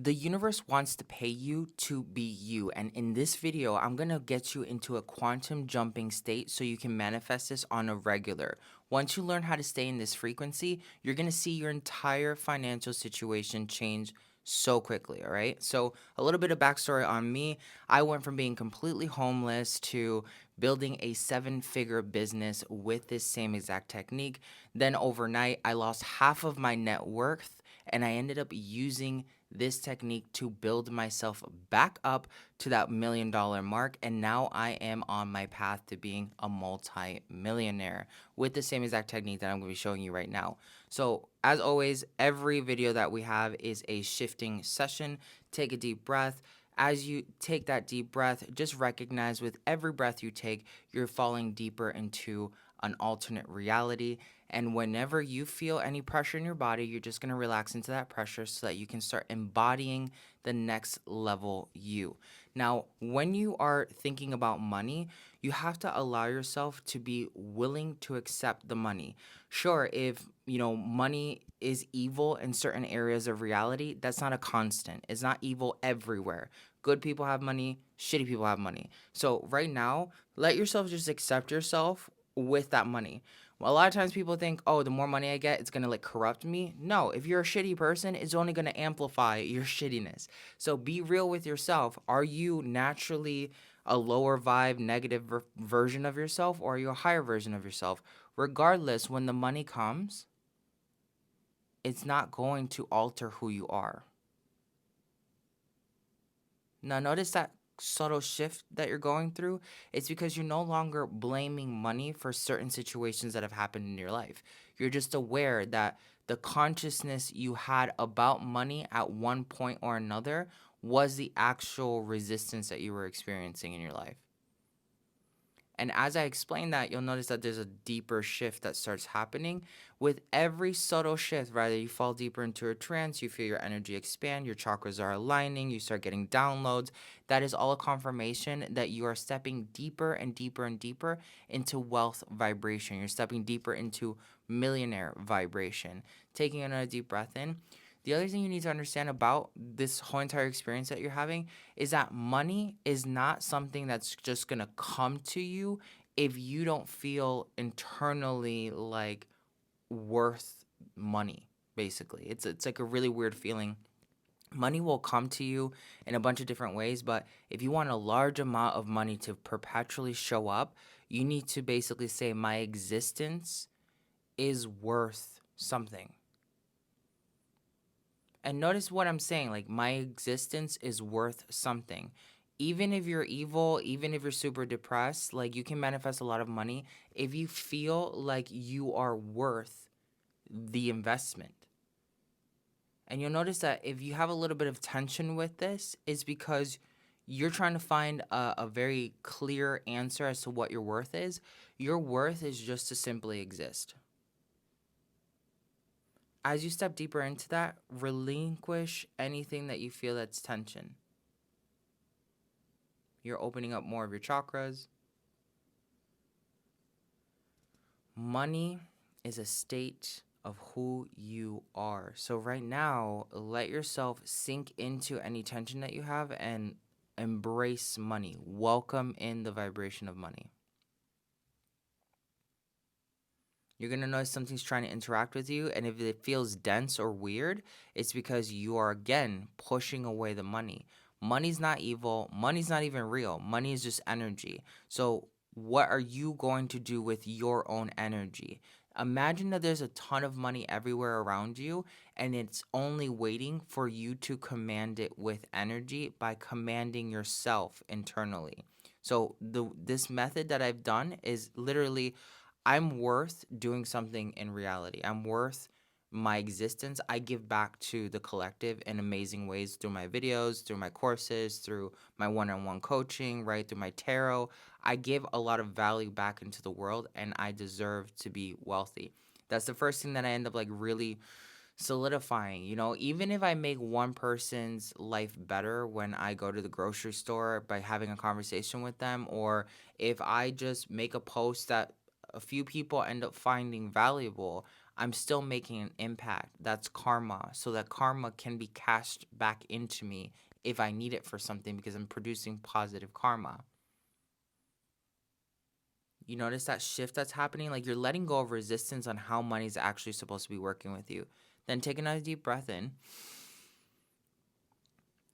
The universe wants to pay you to be you. And in this video, I'm going to get you into a quantum jumping state so you can manifest this on a regular. Once you learn how to stay in this frequency, you're going to see your entire financial situation change so quickly, all right? So, a little bit of backstory on me. I went from being completely homeless to building a 7-figure business with this same exact technique. Then overnight, I lost half of my net worth and I ended up using this technique to build myself back up to that $1 million mark. And now I am on my path to being a multi-millionaire with the same exact technique that I'm going to be showing you right now. So as always, every video that we have is a shifting session. Take a deep breath. As you take that deep breath, just recognize with every breath you take, you're falling deeper into an alternate reality. And whenever you feel any pressure in your body, you're just going to relax into that pressure so that you can start embodying the next level you. Now, when you are thinking about money, you have to allow yourself to be willing to accept the money. Sure, if money is evil in certain areas of reality, that's not a constant. It's not evil everywhere. Good people have money, shitty people have money. So right now, let yourself just accept yourself with that money. A lot of times people think, oh, the more money I get, it's going to corrupt me. No, if you're a shitty person, it's only going to amplify your shittiness. So be real with yourself. Are you naturally a lower vibe, negative version of yourself, or are you a higher version of yourself? Regardless, when the money comes, it's not going to alter who you are. Now, notice that subtle shift that you're going through. It's because you're no longer blaming money for certain situations that have happened in your life. You're just aware that the consciousness you had about money at one point or another was the actual resistance that you were experiencing in your life. And as I explain that, you'll notice that there's a deeper shift that starts happening. With every subtle shift, rather you fall deeper into a trance, you feel your energy expand, your chakras are aligning, you start getting downloads. That is all a confirmation that you are stepping deeper and deeper and deeper into wealth vibration. You're stepping deeper into millionaire vibration. Taking another deep breath in. The other thing you need to understand about this whole entire experience that you're having is that money is not something that's just going to come to you if you don't feel internally worth money, basically. It's like a really weird feeling. Money will come to you in a bunch of different ways, but if you want a large amount of money to perpetually show up, you need to basically say my existence is worth something. And notice what I'm saying, my existence is worth something. Even if you're evil, even if you're super depressed, you can manifest a lot of money if you feel like you are worth the investment. And you'll notice that if you have a little bit of tension with this, it's because you're trying to find a very clear answer as to what your worth is. Your worth is just to simply exist. As you step deeper into that, relinquish anything that you feel that's tension. You're opening up more of your chakras. Money is a state of who you are. So right now, let yourself sink into any tension that you have and embrace money. Welcome in the vibration of money. You're going to notice something's trying to interact with you, and if it feels dense or weird, it's because you are, again, pushing away the money. Money's not evil. Money's not even real. Money is just energy. So what are you going to do with your own energy? Imagine that there's a ton of money everywhere around you, and it's only waiting for you to command it with energy by commanding yourself internally. So this method that I've done is literally I'm worth doing something in reality. I'm worth my existence. I give back to the collective in amazing ways through my videos, through my courses, through my one-on-one coaching, right? Through my tarot. I give a lot of value back into the world and I deserve to be wealthy. That's the first thing that I end up really solidifying. Even if I make one person's life better when I go to the grocery store by having a conversation with them, or if I just make a post that a few people end up finding valuable, I'm still making an impact. That's karma. So that karma can be cast back into me if I need it for something because I'm producing positive karma. You notice that shift that's happening? Like you're letting go of resistance on how money's actually supposed to be working with you. Then take another deep breath in.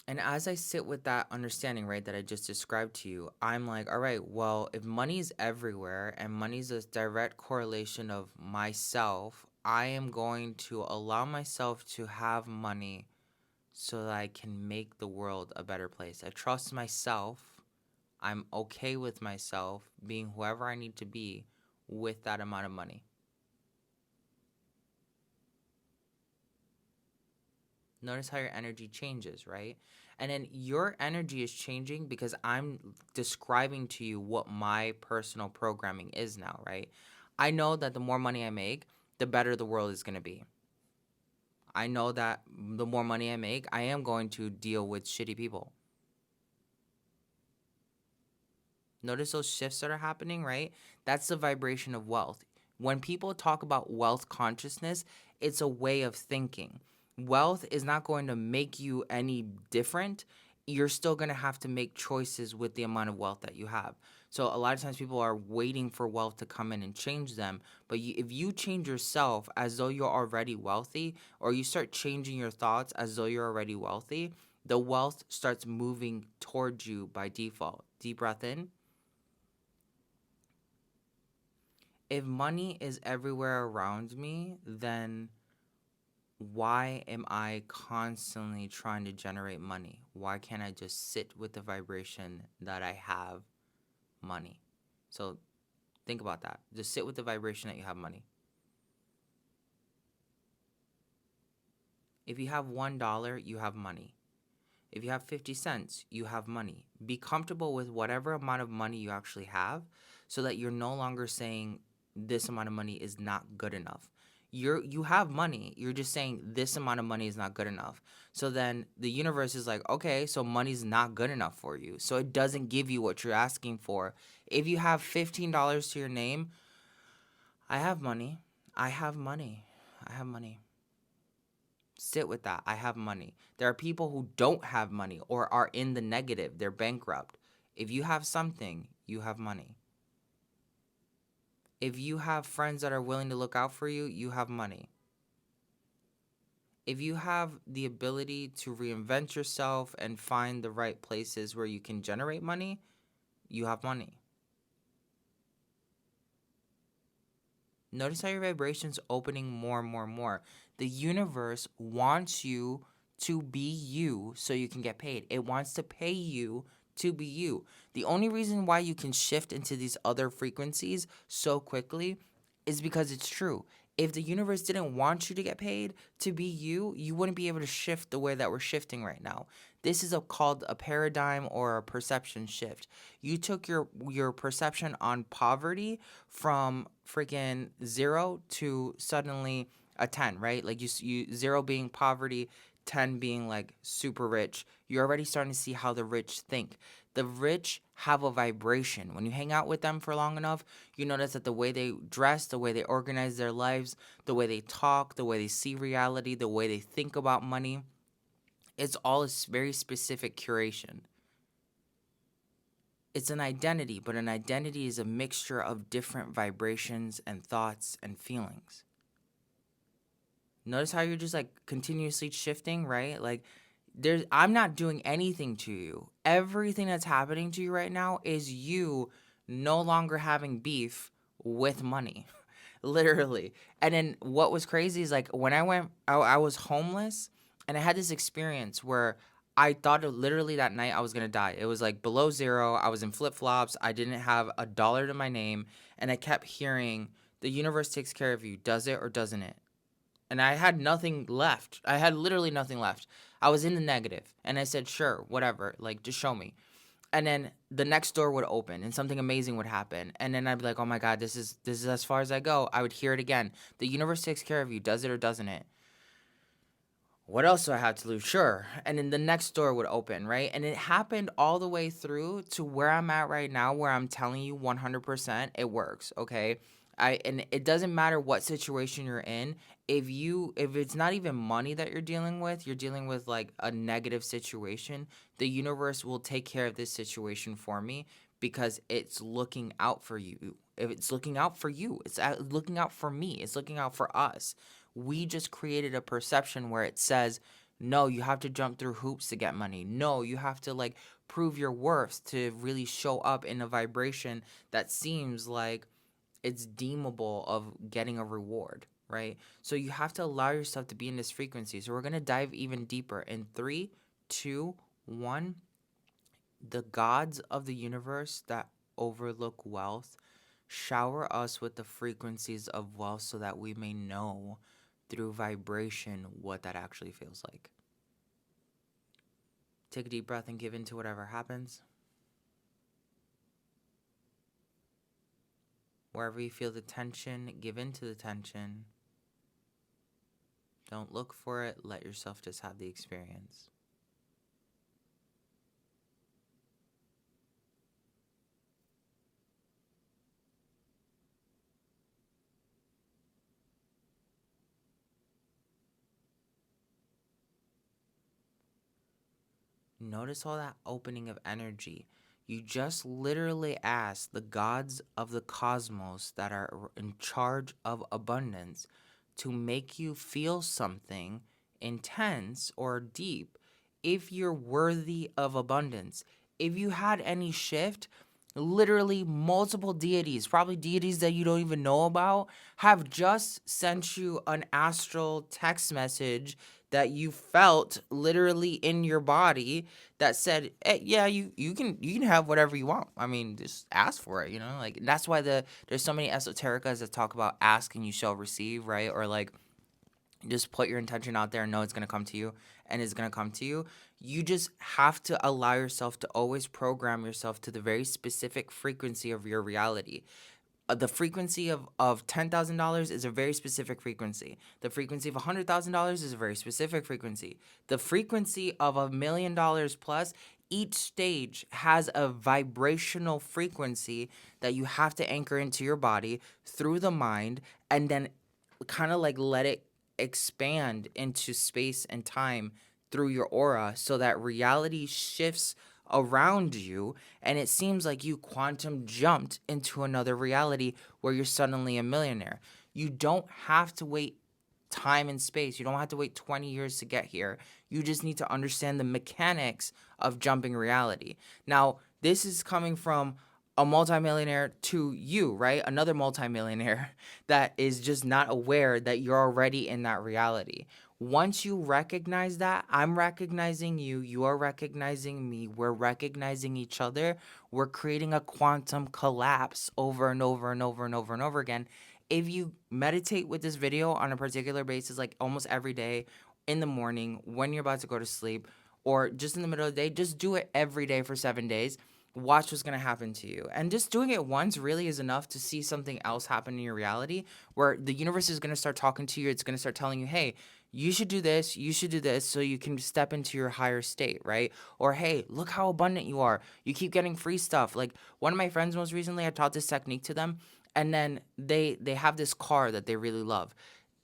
And as I sit with that understanding, right, that I just described to you, I'm like, all right, well, if money's everywhere and money's a direct correlation of myself, I am going to allow myself to have money so that I can make the world a better place. I trust myself. I'm okay with myself being whoever I need to be with that amount of money. Notice how your energy changes, right? And then your energy is changing because I'm describing to you what my personal programming is now, right? I know that the more money I make, the better the world is going to be. I know that the more money I make, I am going to deal with shitty people. Notice those shifts that are happening, right? That's the vibration of wealth. When people talk about wealth consciousness, it's a way of thinking. Wealth is not going to make you any different. You're still going to have to make choices with the amount of wealth that you have. So a lot of times people are waiting for wealth to come in and change them. But if you change yourself as though you're already wealthy, or you start changing your thoughts as though you're already wealthy, the wealth starts moving towards you by default. Deep breath in. If money is everywhere around me, then why am I constantly trying to generate money? Why can't I just sit with the vibration that I have money? So think about that. Just sit with the vibration that you have money. If you have $1, you have money. If you have 50 cents, you have money. Be comfortable with whatever amount of money you actually have so that you're no longer saying this amount of money is not good enough. You have money. You're just saying this amount of money is not good enough. So then the universe is like, okay, so money's not good enough for you. So it doesn't give you what you're asking for. If you have $15 to your name, I have money. I have money. I have money. Sit with that. I have money. There are people who don't have money or are in the negative. They're bankrupt. If you have something, you have money. If you have friends that are willing to look out for you, you have money. If you have the ability to reinvent yourself and find the right places where you can generate money, you have money. Notice how your vibration's opening more and more and more. The universe wants you to be you so you can get paid. It wants to pay you to be you. The only reason why you can shift into these other frequencies so quickly is because it's true. If the universe didn't want you to get paid to be you, you wouldn't be able to shift the way that we're shifting right now. This is called a paradigm or a perception shift. You took your perception on poverty from freaking 0 to suddenly a 10, right? Like you 0 being poverty, 10 being like super rich. You're already starting to see how the rich think. The rich have a vibration. When you hang out with them for long enough, you notice that the way they dress, the way they organize their lives, the way they talk, the way they see reality, the way they think about money, it's all a very specific curation. It's an identity, but an identity is a mixture of different vibrations and thoughts and feelings. Notice how you're just like continuously shifting, right? Like I'm not doing anything to you. Everything that's happening to you right now is you no longer having beef with money. Literally. And then what was crazy is like when I was homeless and I had this experience where I thought literally that night I was going to die. It was like below 0. I was in flip-flops. I didn't have a dollar to my name. And I kept hearing, the universe takes care of you. Does it or doesn't it? And I had nothing left. I had literally nothing left. I was in the negative. And I said, sure, whatever. Like, just show me. And then the next door would open and something amazing would happen. And then I'd be like, oh my God, this is as far as I go. I would hear it again. The universe takes care of you. Does it or doesn't it? What else do I have to lose? Sure. And then the next door would open, right? And it happened all the way through to where I'm at right now, where I'm telling you 100% it works, okay? And it doesn't matter what situation you're in. If it's not even money that you're dealing with, you're dealing with like a negative situation, the universe will take care of this situation for me because it's looking out for you. If it's looking out for you, looking out for me, it's looking out for us. We just created a perception where it says, no, you have to jump through hoops to get money. No, you have to like prove your worth to really show up in a vibration that seems like it's deemable of getting a reward, right? So you have to allow yourself to be in this frequency. So we're going to dive even deeper in 3, 2, 1. The gods of the universe that overlook wealth shower us with the frequencies of wealth so that we may know through vibration what that actually feels like. Take a deep breath and give in to whatever happens. Wherever you feel the tension, give in to the tension. Don't look for it. Let yourself just have the experience. Notice all that opening of energy. You just literally ask the gods of the cosmos that are in charge of abundance to make you feel something intense or deep if you're worthy of abundance. If you had any shift, literally multiple deities, probably deities that you don't even know about, have just sent you an astral text message that you felt literally in your body that said, hey, yeah, you can have whatever you want. I mean, just ask for it, like that's why there's so many esotericas that talk about ask and you shall receive, right? Or like just put your intention out there and know it's going to come to you, and it's going to come to you. You just have to allow yourself to always program yourself to the very specific frequency of your reality. The frequency of $10,000 is a very specific frequency. The frequency of $100,000 is a very specific frequency. The frequency of $1 million plus, each stage has a vibrational frequency that you have to anchor into your body through the mind, and then kind of like let it expand into space and time through your aura so that reality shifts around you, and it seems like you quantum jumped into another reality where you're suddenly a millionaire. You don't have to wait time and space. You don't have to wait 20 years to get here. You just need to understand the mechanics of jumping reality. Now, this is coming from a multimillionaire to you, right? Another multimillionaire that is just not aware that you're already in that reality. Once you recognize that, I'm recognizing you, you are recognizing me, we're recognizing each other, we're creating a quantum collapse over and over and over and over and over again. If you meditate with this video on a particular basis, like almost every day, in the morning, when you're about to go to sleep, or just in the middle of the day, just do it every day for 7 days. Watch what's going to happen to you. And just doing it once really is enough to see something else happen in your reality, where the universe is going to start talking to you. It's going to start telling you, hey, you should do this, you should do this, so you can step into your higher state, right? Or, hey, look how abundant you are. You keep getting free stuff. Like one of my friends most recently, I taught this technique to them, and then they have this car that they really love.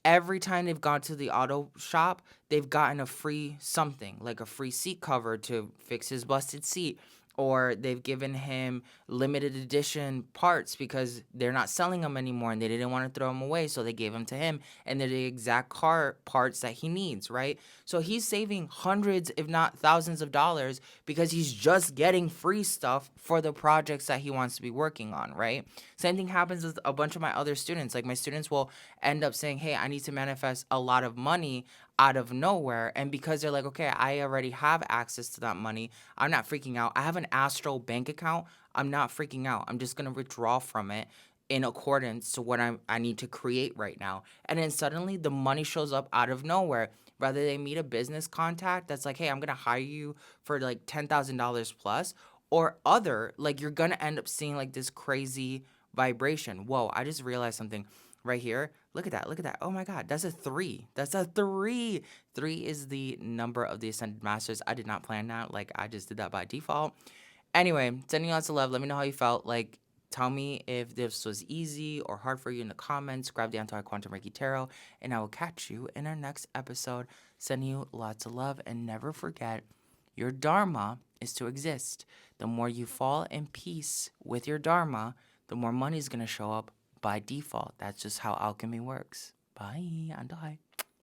Every time they've gone to the auto shop, they've gotten a free something, like a free seat cover to fix his busted seat, or they've given him limited edition parts because they're not selling them anymore and they didn't want to throw them away, so they gave them to him, and they're the exact car parts that he needs, right? So he's saving hundreds if not thousands of dollars because he's just getting free stuff for the projects that he wants to be working on, right? Same thing happens with a bunch of my other students. Like my students will end up saying, hey, I need to manifest a lot of money out of nowhere, and because they're like, okay, I already have access to that money, I'm not freaking out. I have an astral bank account. I'm not freaking out. I'm just gonna withdraw from it in accordance to what I need to create right now. And then suddenly the money shows up out of nowhere. Whether they meet a business contact that's like, hey, I'm gonna hire you for like $10,000 plus, or other, like you're gonna end up seeing like this crazy vibration. Whoa, I just realized something right here. Look at that. Look at that. Oh my God. That's a 3. That's a 3. 3 is the number of the Ascended Masters. I did not plan that. Like, I just did that by default. Anyway, sending you lots of love. Let me know how you felt. Like, Tell me if this was easy or hard for you in the comments. Grab the Antojai Quantum Reiki Tarot, and I will catch you in our next episode. Sending you lots of love, and never forget, your dharma is to exist. The more you fall in peace with your dharma, the more money is going to show up by default. That's just how alchemy works. Bye, Antojai.